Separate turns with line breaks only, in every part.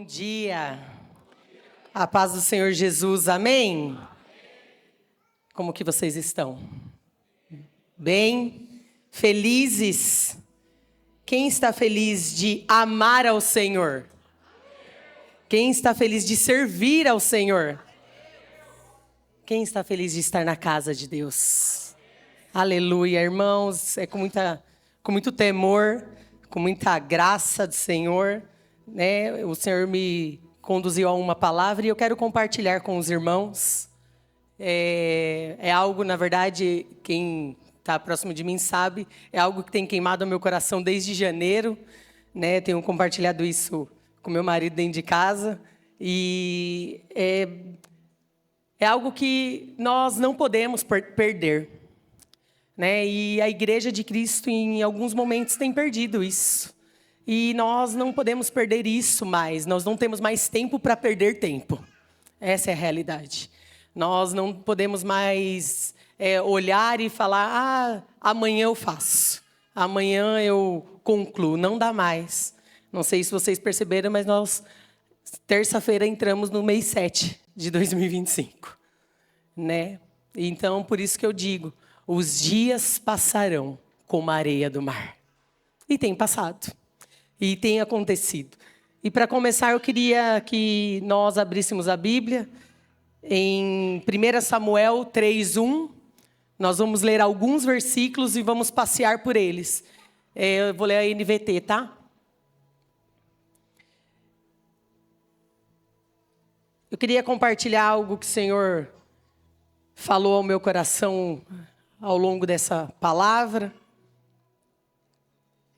Bom dia, a paz do Senhor Jesus, amém? Como que vocês estão? Bem? Felizes? Quem está feliz de amar ao Senhor? Quem está feliz de servir ao Senhor? Quem está feliz de estar na casa de Deus? Aleluia, irmãos, é com muito temor, com muita graça do Senhor, né? O Senhor me conduziu a uma palavra e eu quero compartilhar com os irmãos. É algo, na verdade, quem está próximo de mim sabe, é algo que tem queimado o meu coração desde janeiro, né? Tenho compartilhado isso com meu marido dentro de casa e é algo que nós não podemos perder, né? E a Igreja de Cristo, em alguns momentos, tem perdido isso. E nós não podemos perder isso mais. Nós não temos mais tempo para perder tempo. Essa é a realidade. Nós não podemos mais olhar e falar, amanhã eu faço. Amanhã eu concluo. Não dá mais. Não sei se vocês perceberam, mas nós, terça-feira, entramos no mês 7 de 2025. Né? Então, por isso que eu digo, os dias passarão como a areia do mar. E tem passado. E tem acontecido. E para começar, eu queria que nós abríssemos a Bíblia em 1 Samuel 3:1. Nós vamos ler alguns versículos e vamos passear por eles. Eu vou ler a NVT, tá? Eu queria compartilhar algo que o Senhor falou ao meu coração ao longo dessa palavra.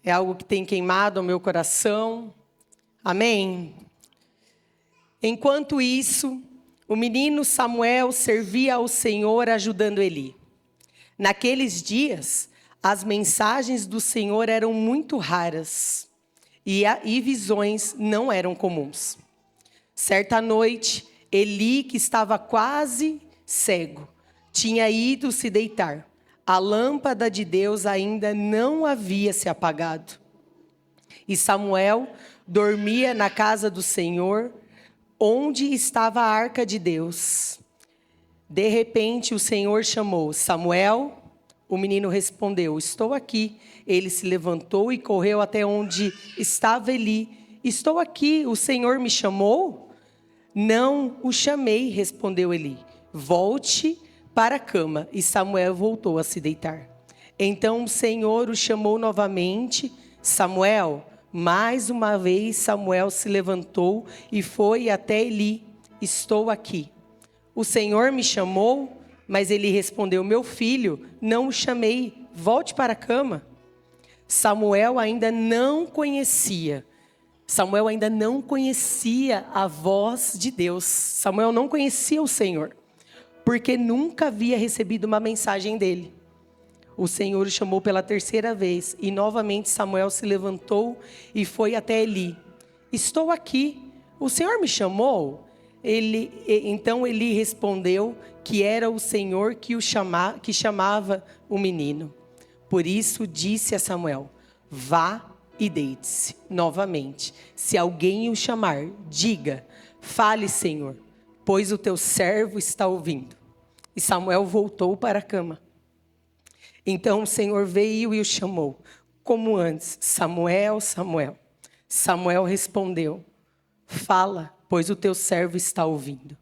É algo que tem queimado o meu coração. Amém? Enquanto isso, o menino Samuel servia ao Senhor ajudando Eli. Naqueles dias, as mensagens do Senhor eram muito raras e visões não eram comuns. Certa noite, Eli, que estava quase cego, tinha ido se deitar. A lâmpada de Deus ainda não havia se apagado. E Samuel dormia na casa do Senhor, onde estava a arca de Deus. De repente, o Senhor chamou: Samuel. O menino respondeu: estou aqui. Ele se levantou e correu até onde estava Eli. Estou aqui, o Senhor me chamou? Não o chamei, respondeu Eli. Volte para a cama, e Samuel voltou a se deitar. Então o Senhor o chamou novamente: Samuel. Mais uma vez Samuel se levantou e foi até Eli. Estou aqui. O Senhor me chamou? Mas ele respondeu: meu filho, não o chamei, volte para a cama. Samuel ainda não conhecia a voz de Deus. Samuel não conhecia o Senhor, porque nunca havia recebido uma mensagem dele. O Senhor o chamou pela terceira vez, e novamente Samuel se levantou e foi até Eli. Estou aqui, o Senhor me chamou? Então Eli respondeu que era o Senhor que chamava o menino. Por isso disse a Samuel: vá e deite-se novamente. Se alguém o chamar, diga: fale, Senhor, pois o teu servo está ouvindo. E Samuel voltou para a cama. Então o Senhor veio e o chamou, como antes: Samuel, Samuel. Samuel respondeu: fala, pois o teu servo está ouvindo.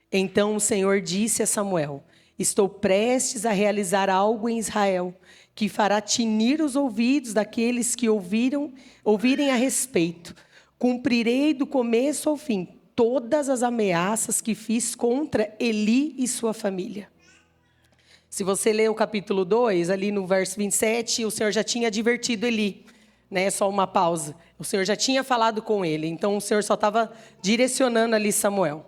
Então o Senhor disse a Samuel: estou prestes a realizar algo em Israel, que fará tinir os ouvidos daqueles que ouvirem a respeito. Cumprirei do começo ao fim todas as ameaças que fiz contra Eli e sua família. Se você ler o capítulo 2, ali no verso 27, o Senhor já tinha advertido Eli, né? Só uma pausa. O Senhor já tinha falado com ele, então o Senhor só estava direcionando ali Samuel.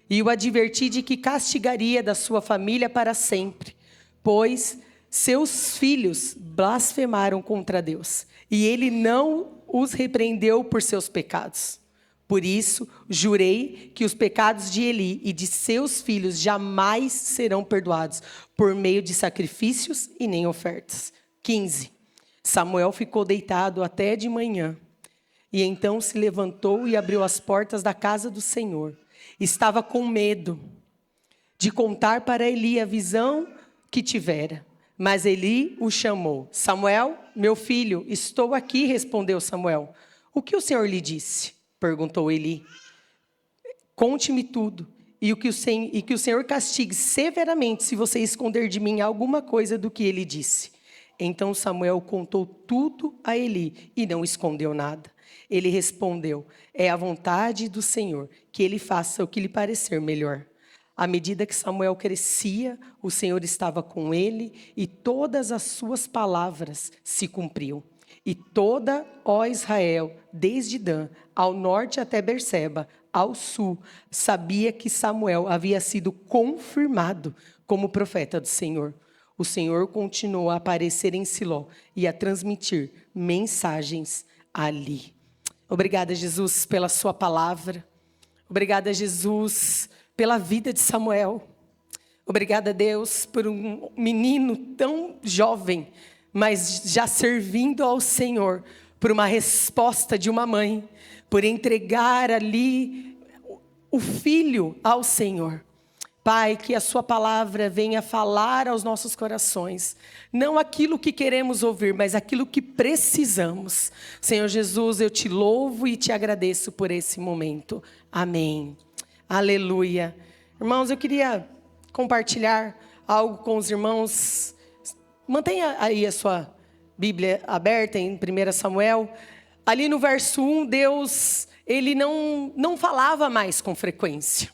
E o adverti de que castigaria da sua família para sempre, pois seus filhos blasfemaram contra Deus, e ele não os repreendeu por seus pecados. Por isso, jurei que os pecados de Eli e de seus filhos jamais serão perdoados por meio de sacrifícios e nem ofertas. 15. Samuel ficou deitado até de manhã. E então se levantou e abriu as portas da casa do Senhor. Estava com medo de contar para Eli a visão que tivera. Mas Eli o chamou. Samuel, meu filho, estou aqui, respondeu Samuel. O que o Senhor lhe disse? Perguntou Eli. Conte-me tudo, e que o Senhor castigue severamente se você esconder de mim alguma coisa do que ele disse. Então Samuel contou tudo a Eli e não escondeu nada. Ele respondeu, é a vontade do Senhor que ele faça o que lhe parecer melhor. À medida que Samuel crescia, o Senhor estava com ele e todas as suas palavras se cumpriam. E toda, ó Israel, desde Dan, ao norte até Berseba, ao sul, sabia que Samuel havia sido confirmado como profeta do Senhor. O Senhor continuou a aparecer em Siló e a transmitir mensagens ali. Obrigada, Jesus, pela sua palavra. Obrigada, Jesus, pela vida de Samuel. Obrigada, Deus, por um menino tão jovem, mas já servindo ao Senhor, por uma resposta de uma mãe, por entregar ali o filho ao Senhor. Pai, que a sua palavra venha falar aos nossos corações, não aquilo que queremos ouvir, mas aquilo que precisamos. Senhor Jesus, eu te louvo e te agradeço por esse momento. Amém. Aleluia. Irmãos, eu queria compartilhar algo com os irmãos. Mantenha aí a sua Bíblia aberta em 1 Samuel. Ali no verso 1, Deus, ele não falava mais com frequência.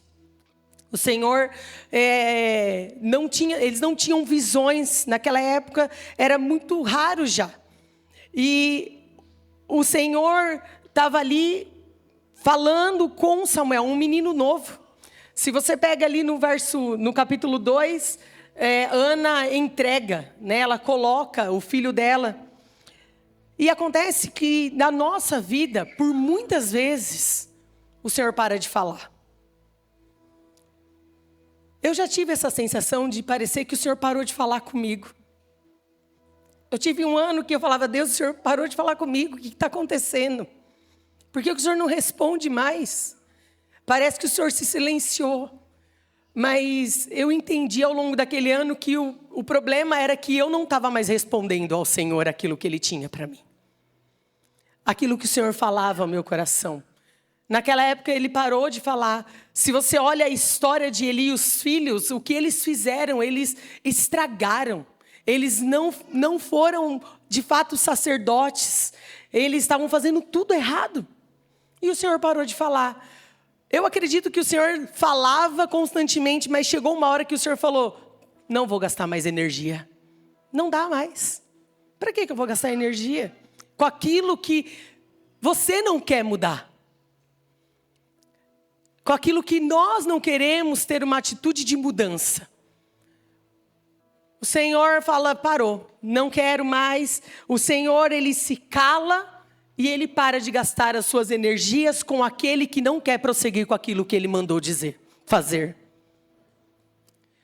O Senhor, eles não tinham visões. Naquela época era muito raro já. E o Senhor estava ali falando com Samuel, um menino novo. Se você pega ali no capítulo 2, Ana entrega, né? Ela coloca o filho dela. E acontece que na nossa vida, por muitas vezes, o Senhor para de falar. Eu já tive essa sensação de parecer que o Senhor parou de falar comigo. Eu tive um ano que eu falava, Deus, o Senhor parou de falar comigo, o que está acontecendo? Por que o Senhor não responde mais? Parece que o Senhor se silenciou. Mas eu entendi ao longo daquele ano que o problema era que eu não estava mais respondendo ao Senhor aquilo que Ele tinha para mim. Aquilo que o Senhor falava ao meu coração. Naquela época Ele parou de falar. Se você olha a história de Eli e os filhos, o que eles fizeram, eles estragaram. Eles não foram de fato sacerdotes. Eles estavam fazendo tudo errado. E o Senhor parou de falar. Eu acredito que o Senhor falava constantemente, mas chegou uma hora que o Senhor falou, não vou gastar mais energia. Não dá mais. Para que eu vou gastar energia? Com aquilo que você não quer mudar. Com aquilo que nós não queremos ter uma atitude de mudança. O Senhor fala, parou, não quero mais. O Senhor, Ele se cala. E Ele para de gastar as suas energias com aquele que não quer prosseguir com aquilo que Ele mandou fazer.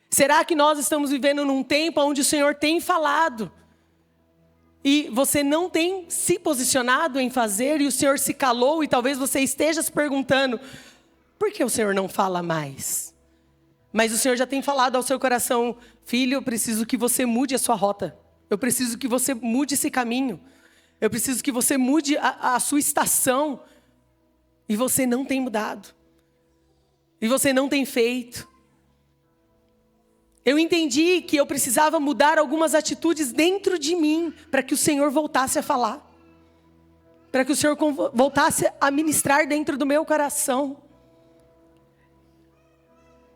Será que nós estamos vivendo num tempo onde o Senhor tem falado? E você não tem se posicionado em fazer e o Senhor se calou e talvez você esteja se perguntando, por que o Senhor não fala mais? Mas o Senhor já tem falado ao seu coração, filho, eu preciso que você mude a sua rota. Eu preciso que você mude esse caminho. Eu preciso que você mude a sua estação. E você não tem mudado. E você não tem feito. Eu entendi que eu precisava mudar algumas atitudes dentro de mim, para que o Senhor voltasse a falar. Para que o Senhor voltasse a ministrar dentro do meu coração.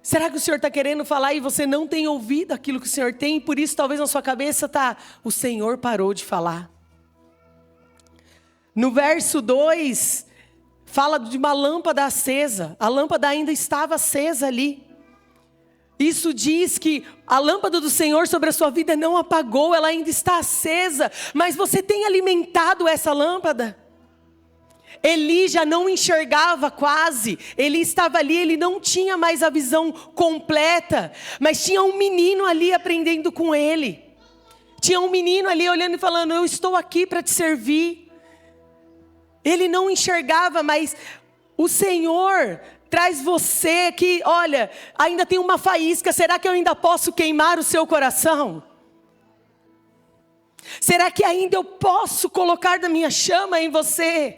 Será que o Senhor está querendo falar e você não tem ouvido aquilo que o Senhor tem? E por isso talvez na sua cabeça está, o Senhor parou de falar. No verso 2, fala de uma lâmpada acesa. A lâmpada ainda estava acesa ali. Isso diz que a lâmpada do Senhor sobre a sua vida não apagou, ela ainda está acesa. Mas você tem alimentado essa lâmpada? Eli já não enxergava quase. Eli estava ali, ele não tinha mais a visão completa. Mas tinha um menino ali aprendendo com ele. Tinha um menino ali olhando e falando, eu estou aqui para te servir. Ele não enxergava, mas o Senhor traz você que, olha, ainda tem uma faísca, será que eu ainda posso queimar o seu coração? Será que ainda eu posso colocar da minha chama em você?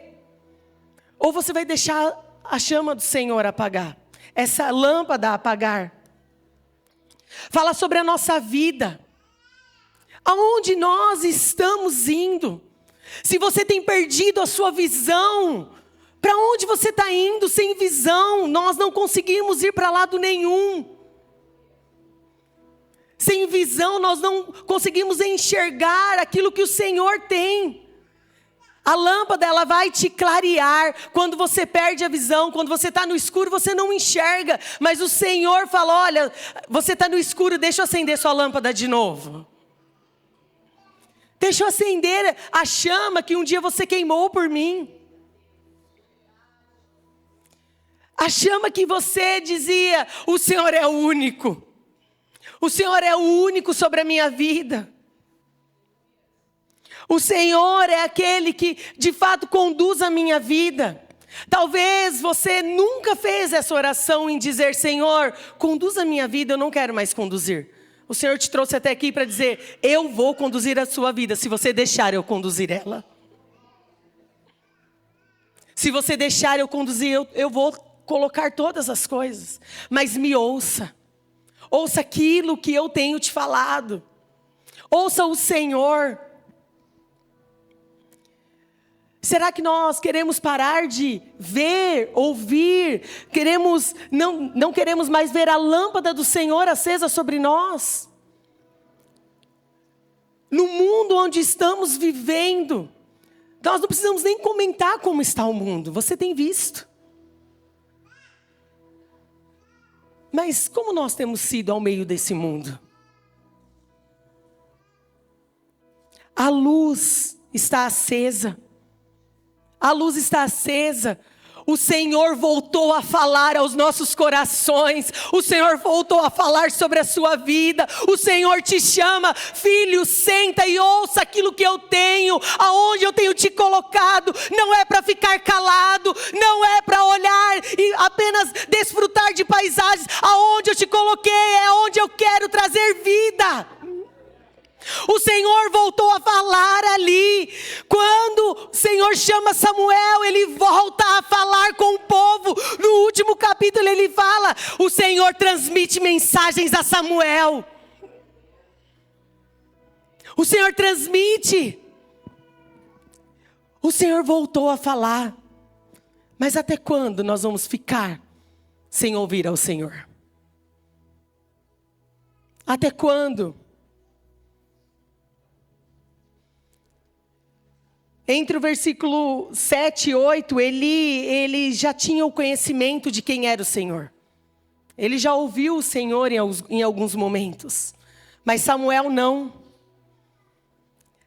Ou você vai deixar a chama do Senhor apagar? Essa lâmpada apagar? Fala sobre a nossa vida. Aonde nós estamos indo? Se você tem perdido a sua visão, para onde você está indo sem visão? Nós não conseguimos ir para lado nenhum. Sem visão, nós não conseguimos enxergar aquilo que o Senhor tem. A lâmpada, ela vai te clarear. Quando você perde a visão, quando você está no escuro, você não enxerga. Mas o Senhor fala, olha, você está no escuro, deixa eu acender sua lâmpada de novo. Deixa eu acender a chama que um dia você queimou por mim. A chama que você dizia, o Senhor é o único. O Senhor é o único sobre a minha vida. O Senhor é aquele que de fato conduz a minha vida. Talvez você nunca fez essa oração em dizer, Senhor, conduz a minha vida, eu não quero mais conduzir. O Senhor te trouxe até aqui para dizer, eu vou conduzir a sua vida, se você deixar eu conduzir ela. Se você deixar eu conduzir, eu vou colocar todas as coisas. Mas me ouça. Ouça aquilo que eu tenho te falado. Ouça o Senhor. Será que nós queremos parar de ver, ouvir? Não queremos mais ver a lâmpada do Senhor acesa sobre nós? No mundo onde estamos vivendo, nós não precisamos nem comentar como está o mundo. Você tem visto. Mas como nós temos sido ao meio desse mundo? A luz está acesa. A luz está acesa. O Senhor voltou a falar aos nossos corações. O Senhor voltou a falar sobre a sua vida. O Senhor te chama, filho, senta e ouça aquilo que eu tenho, aonde eu tenho te colocado. Não é para ficar calado, não é para olhar e apenas desfrutar de paisagens. Aonde eu te coloquei é onde eu quero trazer vida. O Senhor voltou a falar ali. Quando o Senhor chama Samuel, Ele volta a falar com o povo. No último capítulo Ele fala, o Senhor transmite mensagens a Samuel. O Senhor transmite. O Senhor voltou a falar. Mas até quando nós vamos ficar sem ouvir ao Senhor? Até quando? Entre o versículo 7 e 8, ele já tinha o conhecimento de quem era o Senhor. Ele já ouviu o Senhor em alguns momentos. Mas Samuel não.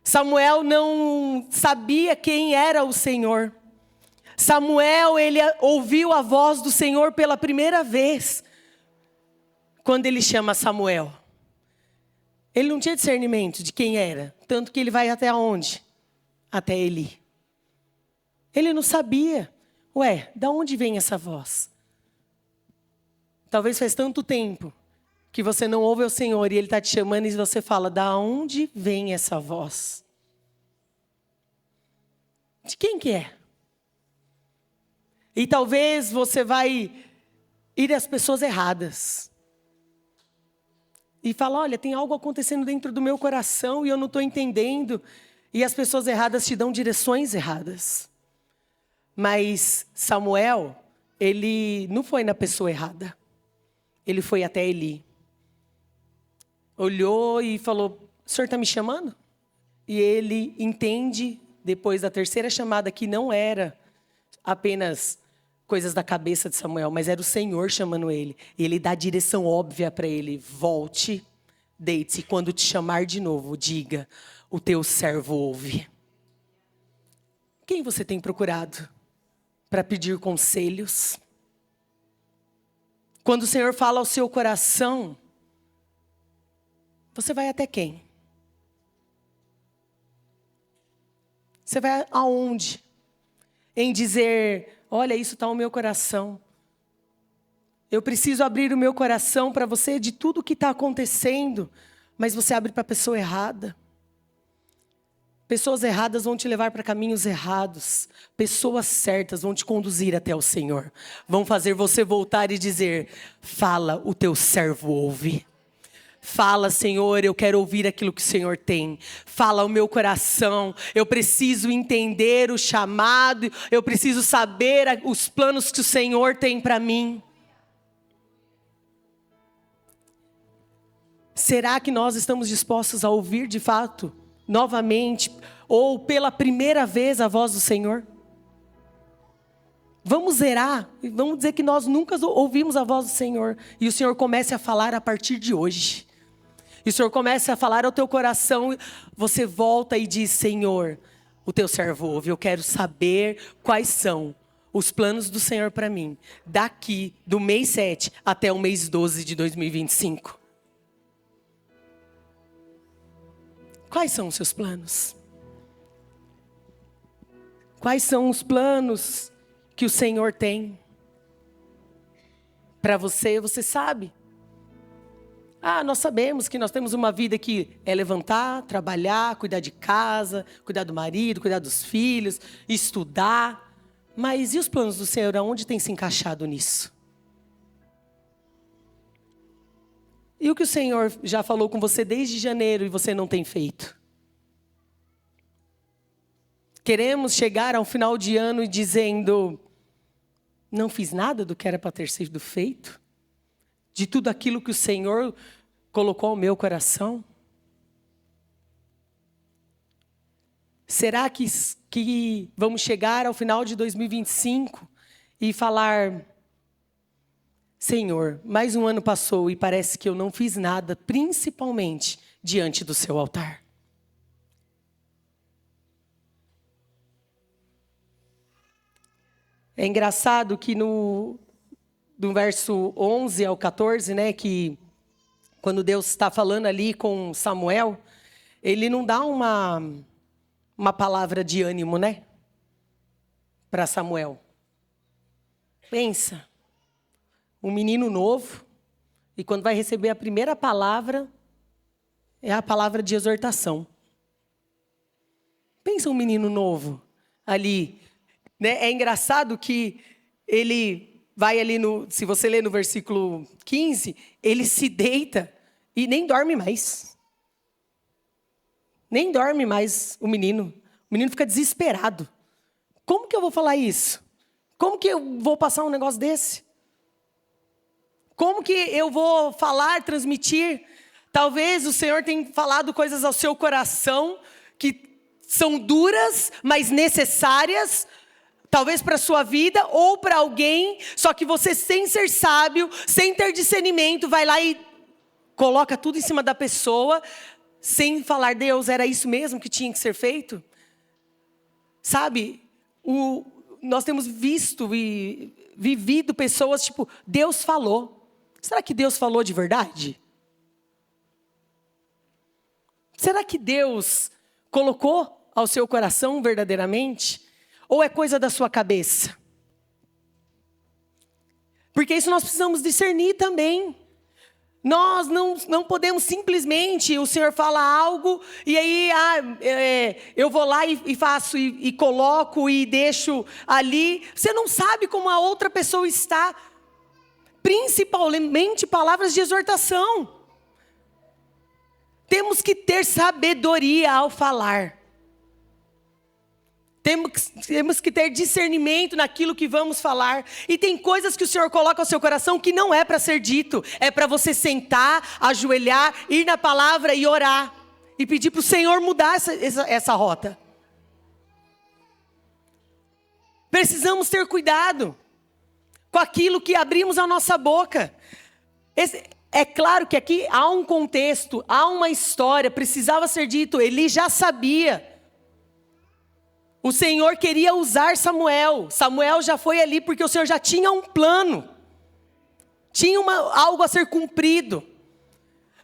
Samuel não sabia quem era o Senhor. Samuel, ele ouviu a voz do Senhor pela primeira vez. Quando ele chama Samuel. Ele não tinha discernimento de quem era. Tanto que ele vai até onde? Até Eli. Ele não sabia. Ué, da onde vem essa voz? Talvez faz tanto tempo que você não ouve o Senhor e Ele está te chamando e você fala, da onde vem essa voz? De quem que é? E talvez você vai ir às pessoas erradas. E fala, olha, tem algo acontecendo dentro do meu coração e eu não estou entendendo. E as pessoas erradas te dão direções erradas. Mas Samuel, ele não foi na pessoa errada. Ele foi até Eli. Olhou e falou, o senhor está me chamando? E ele entende, depois da terceira chamada, que não era apenas coisas da cabeça de Samuel, mas era o Senhor chamando ele. E ele dá a direção óbvia para ele, volte, deite-se. E quando te chamar de novo, diga, o teu servo ouve. Quem você tem procurado para pedir conselhos? Quando o Senhor fala ao seu coração, você vai até quem? Você vai aonde? em dizer, olha, isso está no meu coração. Eu preciso abrir o meu coração para você de tudo que está acontecendo, mas você abre para a pessoa errada. Pessoas erradas vão te levar para caminhos errados. Pessoas certas vão te conduzir até o Senhor. Vão fazer você voltar e dizer, fala, o teu servo ouve. Fala, Senhor, eu quero ouvir aquilo que o Senhor tem. Fala o meu coração. Eu preciso entender o chamado. Eu preciso saber os planos que o Senhor tem para mim. Será que nós estamos dispostos a ouvir de fato, novamente, ou pela primeira vez a voz do Senhor? Vamos zerar, vamos dizer que nós nunca ouvimos a voz do Senhor. E o Senhor comece a falar a partir de hoje. E o Senhor começa a falar ao teu coração, você volta e diz, Senhor, o teu servo ouve, eu quero saber quais são os planos do Senhor para mim, daqui do mês 7 até o mês 12 de 2025. Quais são os seus planos? Quais são os planos que o Senhor tem para você? Você sabe? Nós sabemos que nós temos uma vida que é levantar, trabalhar, cuidar de casa, cuidar do marido, cuidar dos filhos, estudar. Mas e os planos do Senhor, aonde tem se encaixado nisso? E o que o Senhor já falou com você desde janeiro e você não tem feito? Queremos chegar ao final de ano dizendo, não fiz nada do que era para ter sido feito? De tudo aquilo que o Senhor colocou ao meu coração? Será que vamos chegar ao final de 2025 e falar, Senhor, mais um ano passou e parece que eu não fiz nada, principalmente diante do seu altar. É engraçado que do verso 11 ao 14, né, que quando Deus está falando ali com Samuel, ele não dá uma palavra de ânimo, né, para Samuel. Pensa. Um menino novo, e quando vai receber a primeira palavra, é a palavra de exortação. Pensa um menino novo ali, né? É engraçado que ele vai ali, se você ler no versículo 15, ele se deita e nem dorme mais. Nem dorme mais o menino. O menino fica desesperado. Como que eu vou falar isso? Como que eu vou passar um negócio desse? Como que eu vou falar, transmitir? Talvez o Senhor tenha falado coisas ao seu coração que são duras, mas necessárias, talvez para a sua vida ou para alguém, só que você, sem ser sábio, sem ter discernimento, vai lá e coloca tudo em cima da pessoa, sem falar, Deus, era isso mesmo que tinha que ser feito? Sabe, nós temos visto e vivido pessoas tipo, Deus falou. Será que Deus falou de verdade? Será que Deus colocou ao seu coração verdadeiramente? Ou é coisa da sua cabeça? Porque isso nós precisamos discernir também. Nós não podemos simplesmente, o Senhor fala algo, e aí eu vou lá e faço, e coloco, e deixo ali. Você não sabe como a outra pessoa está. Principalmente palavras de exortação. Temos que ter sabedoria ao falar. Temos que ter discernimento naquilo que vamos falar. E tem coisas que o Senhor coloca ao seu coração que não é para ser dito. É para você sentar, ajoelhar, ir na palavra e orar. E pedir para o Senhor mudar essa rota. Precisamos ter cuidado com aquilo que abrimos a nossa boca. É claro que aqui há um contexto, há uma história, precisava ser dito, Eli já sabia. O Senhor queria usar Samuel. Samuel já foi ali porque o Senhor já tinha um plano. Tinha algo a ser cumprido.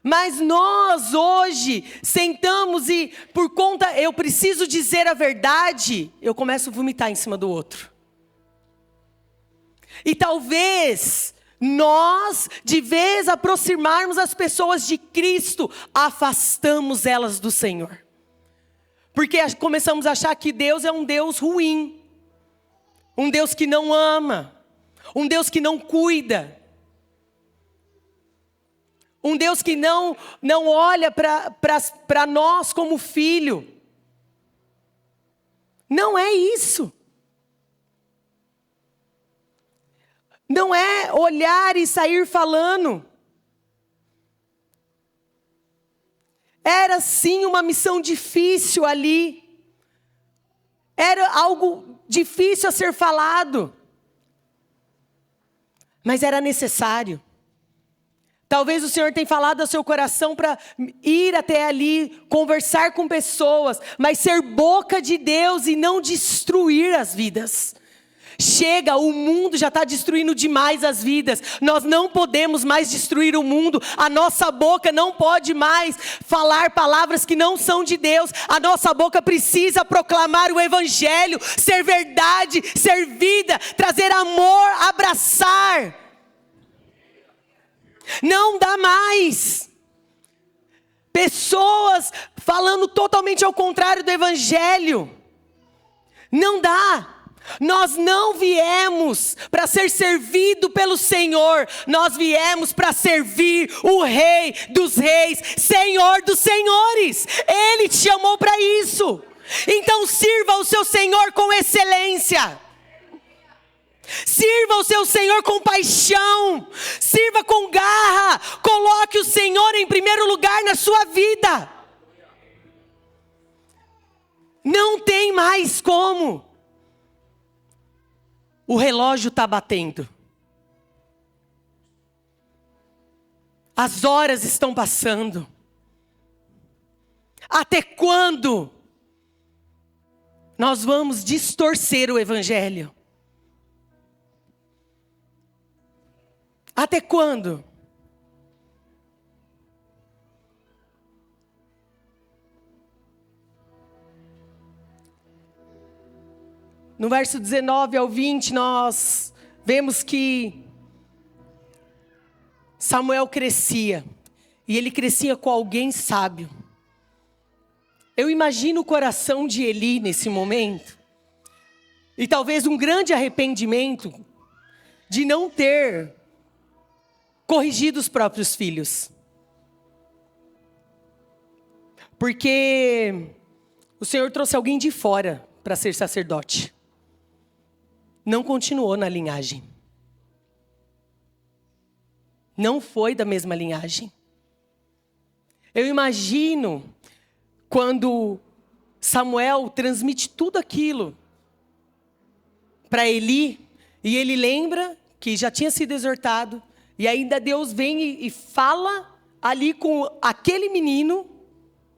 Mas nós hoje sentamos e por conta, eu preciso dizer a verdade, eu começo a vomitar em cima do outro. E talvez nós, de vez aproximarmos as pessoas de Cristo, afastamos elas do Senhor. Porque começamos a achar que Deus é um Deus ruim. Um Deus que não ama. Um Deus que não cuida. Um Deus que não olha para nós como filho. Não é isso. Não é olhar e sair falando. Era sim uma missão difícil ali. Era algo difícil a ser falado. Mas era necessário. Talvez o Senhor tenha falado ao seu coração para ir até ali, conversar com pessoas, mas ser boca de Deus e não destruir as vidas. Chega, o mundo já está destruindo demais as vidas. Nós não podemos mais destruir o mundo. A nossa boca não pode mais falar palavras que não são de Deus. A nossa boca precisa proclamar o Evangelho, ser verdade, ser vida, trazer amor, abraçar. Não dá mais. Pessoas falando totalmente ao contrário do Evangelho. Não dá. Nós não viemos para ser servido pelo Senhor. Nós viemos para servir o Rei dos Reis, Senhor dos Senhores. Ele te chamou para isso. Então sirva o seu Senhor com excelência. Sirva o seu Senhor com paixão. Sirva com garra. Coloque o Senhor em primeiro lugar na sua vida. Não tem mais como. O relógio está batendo. As horas estão passando. Até quando nós vamos distorcer o Evangelho? Até quando? No verso 19 ao 20, nós vemos que Samuel crescia. E ele crescia com alguém sábio. Eu imagino o coração de Eli nesse momento. E talvez um grande arrependimento de não ter corrigido os próprios filhos. Porque o Senhor trouxe alguém de fora para ser sacerdote. Não continuou na linhagem. Não foi da mesma linhagem. Eu imagino quando Samuel transmite tudo aquilo para Eli, e ele lembra que já tinha sido exortado, e ainda Deus vem e fala ali com aquele menino,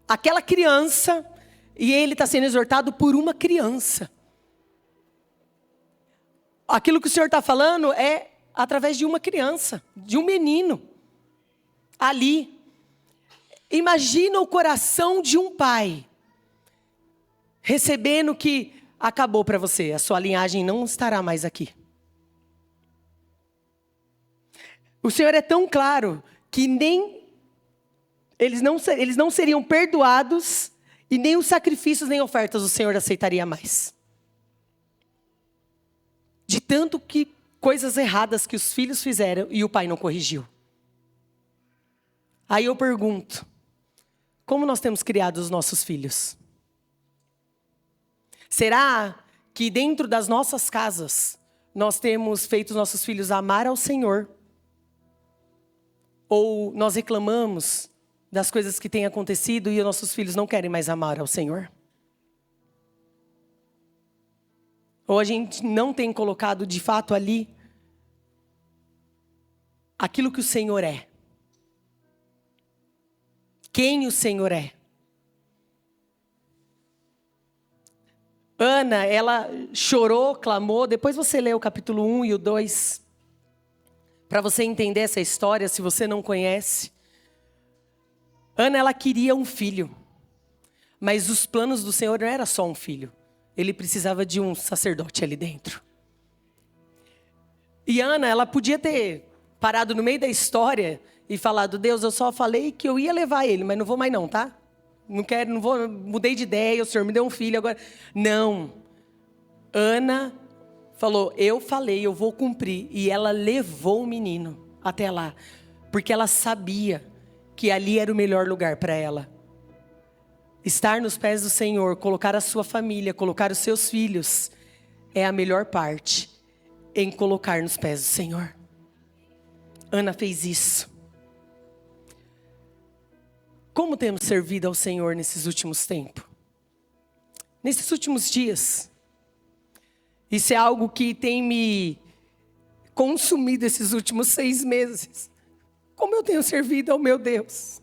aquela criança, e ele está sendo exortado por uma criança. Aquilo que o Senhor está falando é através de uma criança, de um menino, ali. Imagina o coração de um pai, recebendo que acabou para você, a sua linhagem não estará mais aqui. O Senhor é tão claro que nem eles não seriam perdoados e nem os sacrifícios nem ofertas o Senhor aceitaria mais. De tanto que coisas erradas que os filhos fizeram e o pai não corrigiu. Aí eu pergunto, como nós temos criado os nossos filhos? Será que dentro das nossas casas nós temos feito os nossos filhos amar ao Senhor? Ou nós reclamamos das coisas que têm acontecido e os nossos filhos não querem mais amar ao Senhor? Ou a gente não tem colocado de fato ali aquilo que o Senhor é? Quem o Senhor é? Ana, ela chorou, clamou. Depois você lê o capítulo 1 e o 2. Para você entender essa história, se você não conhece. Ana, ela queria um filho. Mas os planos do Senhor não era só um filho. Ele precisava de um sacerdote ali dentro. E Ana, ela podia ter parado no meio da história e falado: Deus, eu só falei que eu ia levar ele, mas não vou mais não, tá? Não quero, não vou, mudei de ideia, o Senhor me deu um filho agora. Não. Ana falou: eu falei, eu vou cumprir. E ela levou o menino até lá. Porque ela sabia que ali era o melhor lugar para ela. Estar nos pés do Senhor, colocar a sua família, colocar os seus filhos, é a melhor parte em colocar nos pés do Senhor. Ana fez isso. Como temos servido ao Senhor nesses últimos tempos? Nesses últimos dias? Isso é algo que tem me consumido esses últimos 6 meses. Como eu tenho servido ao meu Deus?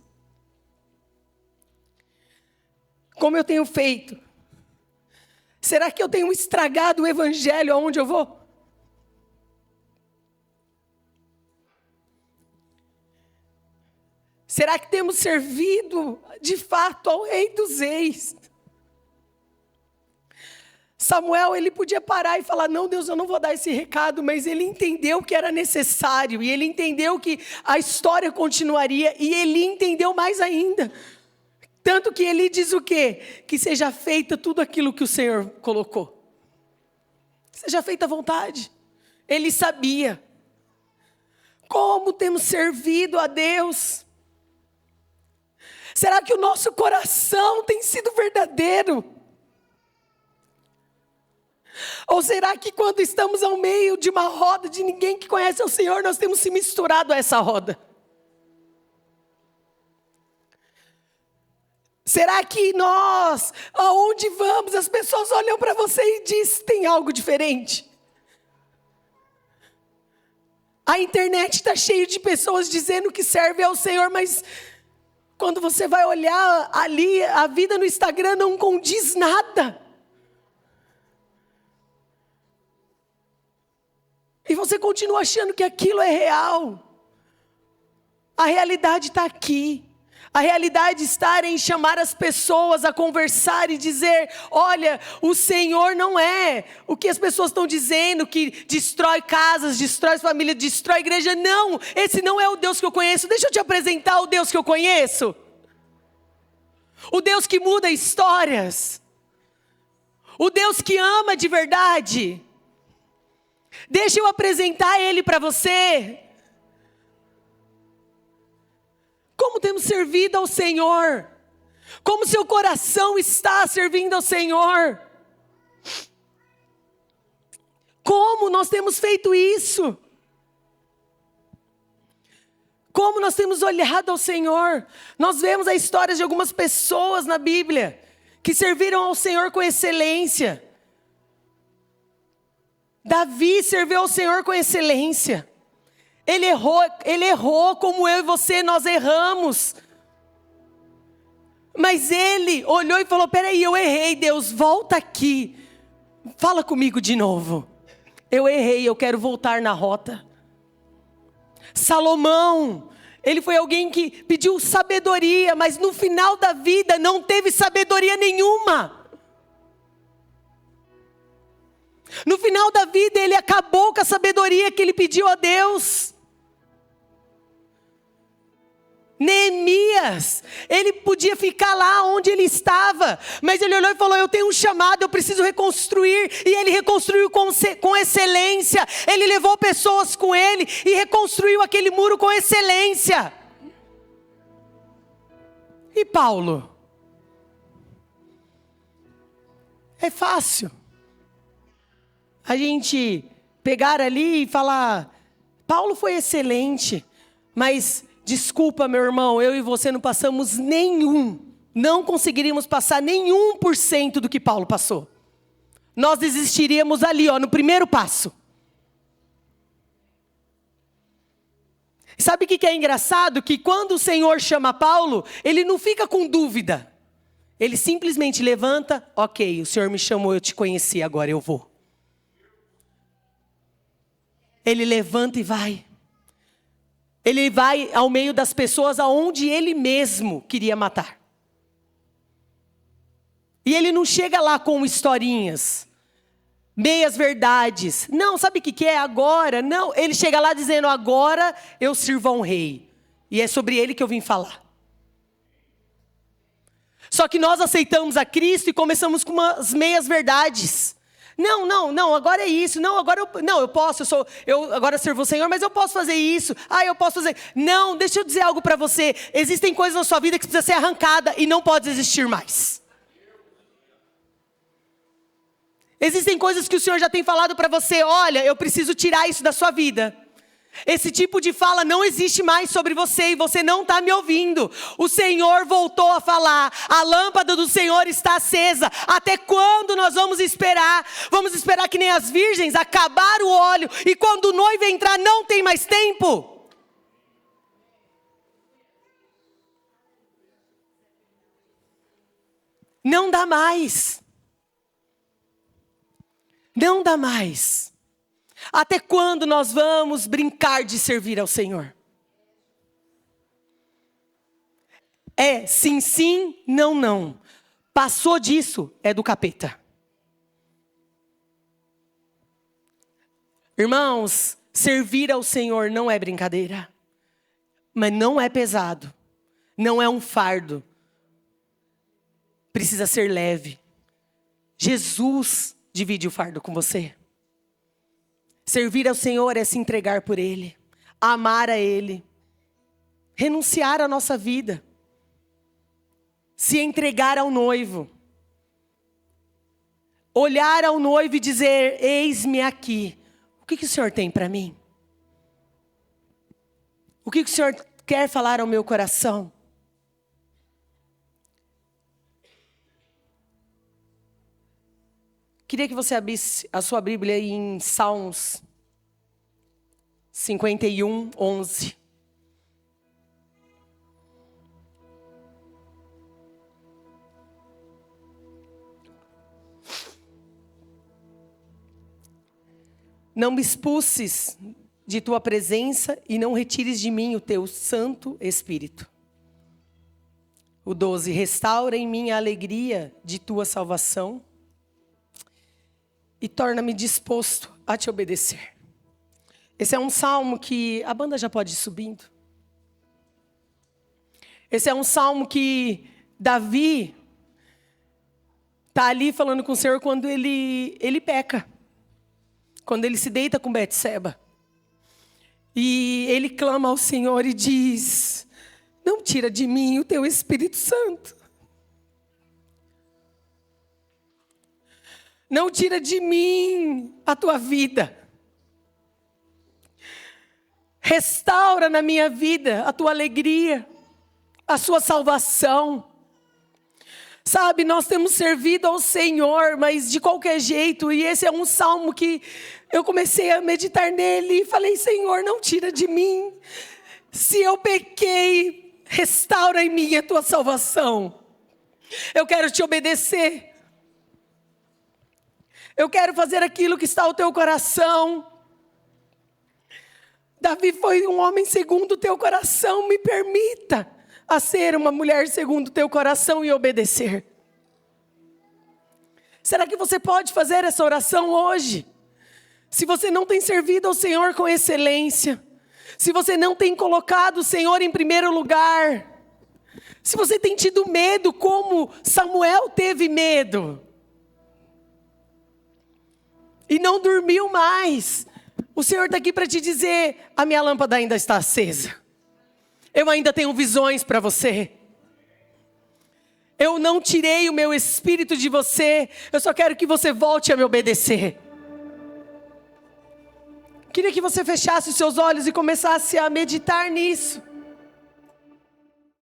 Como eu tenho feito? Será que eu tenho estragado o evangelho aonde eu vou? Será que temos servido de fato ao Rei dos Reis? Samuel, ele podia parar e falar: não, Deus, eu não vou dar esse recado, mas ele entendeu que era necessário, e ele entendeu que a história continuaria, e ele entendeu mais ainda. Tanto que ele diz o quê? Que seja feita tudo aquilo que o Senhor colocou. Seja feita a vontade. Ele sabia. Como temos servido a Deus? Será que o nosso coração tem sido verdadeiro? Ou será que quando estamos ao meio de uma roda de ninguém que conhece o Senhor, nós temos se misturado a essa roda? Será que nós, aonde vamos, as pessoas olham para você e dizem: tem algo diferente? A internet está cheia de pessoas dizendo que servem ao Senhor, mas quando você vai olhar ali, a vida no Instagram não condiz nada. E você continua achando que aquilo é real. A realidade está aqui. A realidade está em chamar as pessoas a conversar e dizer: olha, o Senhor não é o que as pessoas estão dizendo, que destrói casas, destrói família, destrói igreja. Não, esse não é o Deus que eu conheço. Deixa eu te apresentar o Deus que eu conheço. O Deus que muda histórias. O Deus que ama de verdade. Deixa eu apresentar Ele para você. Como temos servido ao Senhor? Como seu coração está servindo ao Senhor? Como nós temos feito isso? Como nós temos olhado ao Senhor? Nós vemos a história de algumas pessoas na Bíblia que serviram ao Senhor com excelência. Davi serviu ao Senhor com excelência. Ele errou como eu e você, nós erramos. Mas ele olhou e falou: peraí, eu errei, Deus, volta aqui. Fala comigo de novo. Eu errei, eu quero voltar na rota. Salomão, ele foi alguém que pediu sabedoria, mas no final da vida não teve sabedoria nenhuma. No final da vida ele acabou com a sabedoria que ele pediu a Deus. Neemias, ele podia ficar lá onde ele estava, mas ele olhou e falou: eu tenho um chamado, eu preciso reconstruir. E ele reconstruiu com excelência. Ele levou pessoas com ele e reconstruiu aquele muro com excelência. E Paulo? É fácil a gente pegar ali e falar: Paulo foi excelente, mas desculpa, meu irmão, eu e você não passamos não conseguiríamos passar nem 1% do que Paulo passou. Nós desistiríamos ali, no primeiro passo. Sabe o que é engraçado? Que quando o Senhor chama Paulo, ele não fica com dúvida. Ele simplesmente levanta: ok, o Senhor me chamou, eu te conheci, agora eu vou. Ele levanta e vai. Ele vai ao meio das pessoas aonde ele mesmo queria matar. E ele não chega lá com historinhas, meias verdades. Não, sabe o que é agora? Não, ele chega lá dizendo, agora eu sirvo a um rei. E é sobre ele que eu vim falar. Só que nós aceitamos a Cristo e começamos com umas meias verdades. Não, agora é isso. Não, agora eu posso, eu agora sirvo o Senhor, mas eu posso fazer isso. Eu posso fazer. Não, deixa eu dizer algo para você. Existem coisas na sua vida que precisa ser arrancada e não pode existir mais. Existem coisas que o Senhor já tem falado para você, olha, eu preciso tirar isso da sua vida. Esse tipo de fala não existe mais sobre você e você não está me ouvindo. O Senhor voltou a falar, a lâmpada do Senhor está acesa. Até quando nós vamos esperar? Vamos esperar que nem as virgens, acabar o óleo e quando o noivo entrar não tem mais tempo? Não dá mais. Não dá mais. Até quando nós vamos brincar de servir ao Senhor? É sim, sim, não, não. Passou disso, é do capeta. Irmãos, servir ao Senhor não é brincadeira. Mas não é pesado. Não é um fardo. Precisa ser leve. Jesus divide o fardo com você. Servir ao Senhor é se entregar por Ele, amar a Ele, renunciar à nossa vida, se entregar ao noivo, olhar ao noivo e dizer, eis-me aqui, o que o Senhor tem para mim? O que o Senhor quer falar ao meu coração? Queria que você abrisse a sua Bíblia em Salmos 51, 11. Não me expulses de tua presença e não retires de mim o teu Santo Espírito. O 12, restaura em mim a alegria de tua salvação e torna-me disposto a te obedecer. Esse é um salmo que a banda já pode ir subindo. Esse é um salmo que Davi está ali falando com o Senhor quando ele peca. Quando ele se deita com Betseba. E ele clama ao Senhor e diz, não tira de mim o teu Espírito Santo. Não tira de mim a tua vida. Restaura na minha vida a tua alegria, a sua salvação. Sabe, nós temos servido ao Senhor, mas de qualquer jeito. E esse é um salmo que eu comecei a meditar nele e falei, Senhor, não tira de mim. Se eu pequei, restaura em mim a tua salvação. Eu quero te obedecer. Eu quero fazer aquilo que está ao teu coração. Davi foi um homem segundo o teu coração. Me permita a ser uma mulher segundo o teu coração e obedecer. Será que você pode fazer essa oração hoje? Se você não tem servido ao Senhor com excelência. Se você não tem colocado o Senhor em primeiro lugar. Se você tem tido medo como Samuel teve medo. E não dormiu mais. O Senhor está aqui para te dizer, a minha lâmpada ainda está acesa. Eu ainda tenho visões para você. Eu não tirei o meu espírito de você. Eu só quero que você volte a me obedecer. Queria que você fechasse os seus olhos e começasse a meditar nisso.